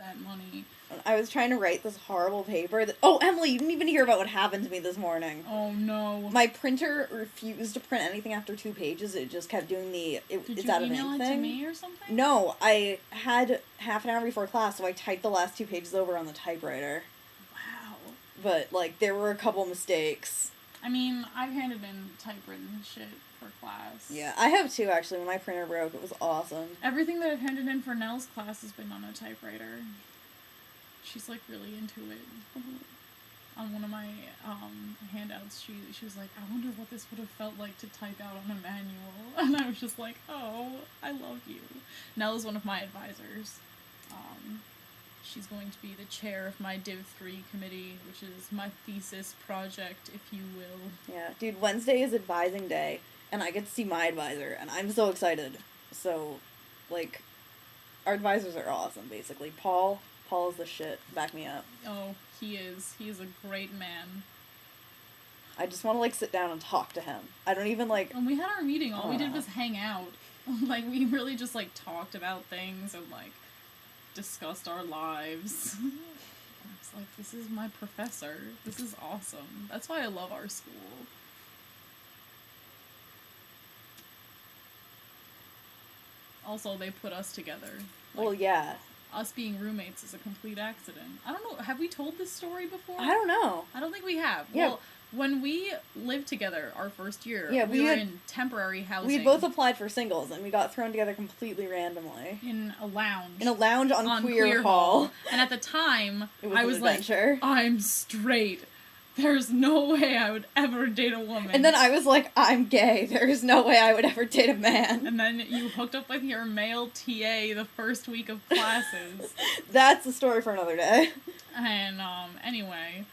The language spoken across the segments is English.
that money. I was trying to write this horrible paper that... Oh, Emily, you didn't even hear about what happened to me this morning. Oh, no. My printer refused to print anything after 2 pages. It just kept doing the... Did you email it to me or something? No, I had half an hour before class, so I typed the last 2 pages over on the typewriter. Wow. But, like, there were a couple mistakes. I mean, I've handed in typewritten shit for class. Yeah, I have too, actually. When my printer broke, it was awesome. Everything that I've handed in for Nell's class has been on a typewriter. She's, like, really into it. On one of my handouts, she was like, I wonder what this would have felt like to type out on a manual. And I was just like, oh, I love you. Nell is one of my advisors. She's going to be the chair of my Div 3 committee, which is my thesis project, if you will. Yeah, dude, Wednesday is advising day, and I get to see my advisor, and I'm so excited. So, like, our advisors are awesome, basically. Paul is the shit. Back me up. Oh, he is. He is a great man. I just want to, like, sit down and talk to him. I don't even, like... When we had our meeting, all we did was hang out. Like, we really just, like, talked about things and, like, discussed our lives. I was like, this is my professor. This is awesome. That's why I love our school. Also, they put us together. Like, well, yeah. Us being roommates is a complete accident. I don't know, have we told this story before? I don't know. I don't think we have. Yeah. Well, when we lived together our first year, yeah, we were in temporary housing. We both applied for singles, and we got thrown together completely randomly. In a lounge. In a lounge on Queer Hall. And at the time, I was like, I'm straight. There's no way I would ever date a woman. And then I was like, I'm gay. There's no way I would ever date a man. And then you hooked up with your male TA the first week of classes. That's a story for another day. And, anyway,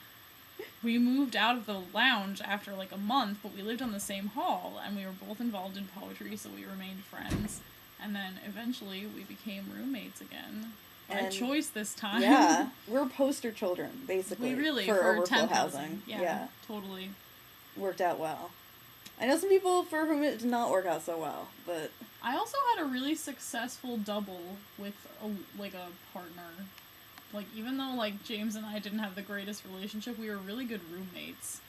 we moved out of the lounge after, like, a month, but we lived on the same hall, and we were both involved in poetry, so we remained friends. And then, eventually, we became roommates again. By choice this time. Yeah. We're poster children, basically. We really, for overflow temp housing. Yeah, totally. Worked out well. I know some people for whom it did not work out so well, but... I also had a really successful double with, a partner. Like, even though, like, James and I didn't have the greatest relationship, we were really good roommates.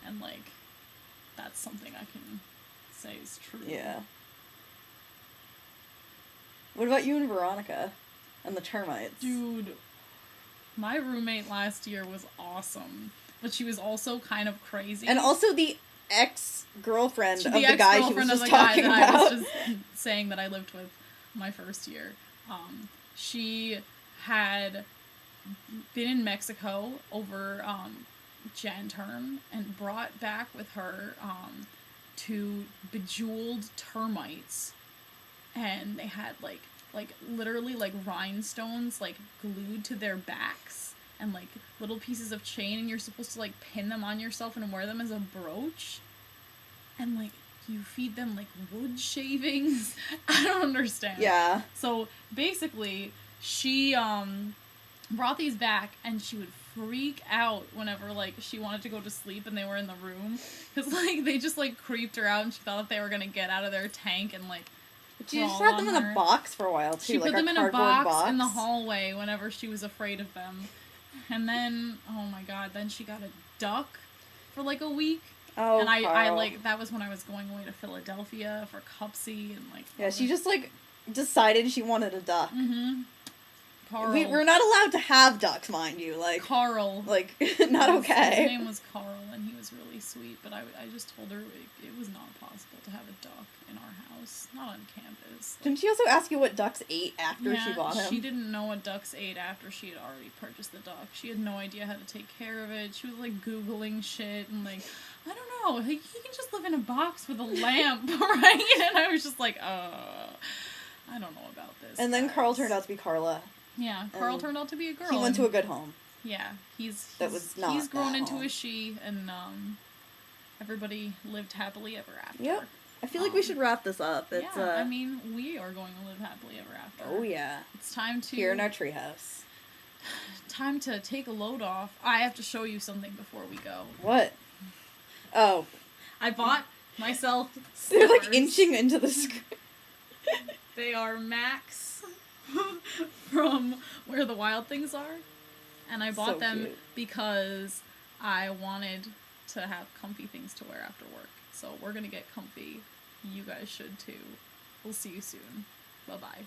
And, like, that's something I can say is true. Yeah. What about you and Veronica? And the termites? Dude, my roommate last year was awesome. But she was also kind of crazy. And also the ex-girlfriend of the guy she was just talking about. I was just saying that I lived with my first year. She had been in Mexico over Jan term and brought back with her 2 bejeweled termites. And they had, like literally, like, rhinestones, like, glued to their backs, and, like, little pieces of chain, and you're supposed to, like, pin them on yourself and wear them as a brooch, and, like, you feed them, like, wood shavings. I don't understand. Yeah. So, basically, she, brought these back, and she would freak out whenever, like, she wanted to go to sleep and they were in the room, because, like, they just, like, creeped her out, and she thought that they were gonna get out of their tank and, like, she just had them in a box for a while, too. She like put them in a box in the hallway whenever she was afraid of them. And then, oh my god, then she got a duck for, like, a week. Oh, and I like, that was when I was going away to Philadelphia for Cupsy, and, like... Yeah, she just, like, decided she wanted a duck. Mm-hmm. Carl. We're not allowed to have ducks, mind you, like... Carl. Like, not okay. His name was Carl, and he was really sweet, but I just told her it was not possible to have a duck in our house. Not on campus. Didn't she also ask you what ducks ate after she bought him? She didn't know what ducks ate after she had already purchased the duck. She had no idea how to take care of it. She was, like, Googling shit, and, like, I don't know, he can just live in a box with a lamp, right? And I was just like, I don't know about this. And then Carl turned out to be Carla. Yeah, Carl turned out to be a girl. He went to a good home. Yeah, he's that grown into home. a she, and everybody lived happily ever after. Yep. I feel like we should wrap this up. It's, yeah, I mean, we are going to live happily ever after. Oh, yeah. It's time to... Here in our treehouse. Time to take a load off. I have to show you something before we go. What? Oh. I bought myself They're, like, inching into the screen. They are Max from Where the Wild Things Are. And I bought So them cute. because I wanted to have comfy things to wear after work. So we're gonna get comfy. You guys should too. We'll see you soon. Bye-bye.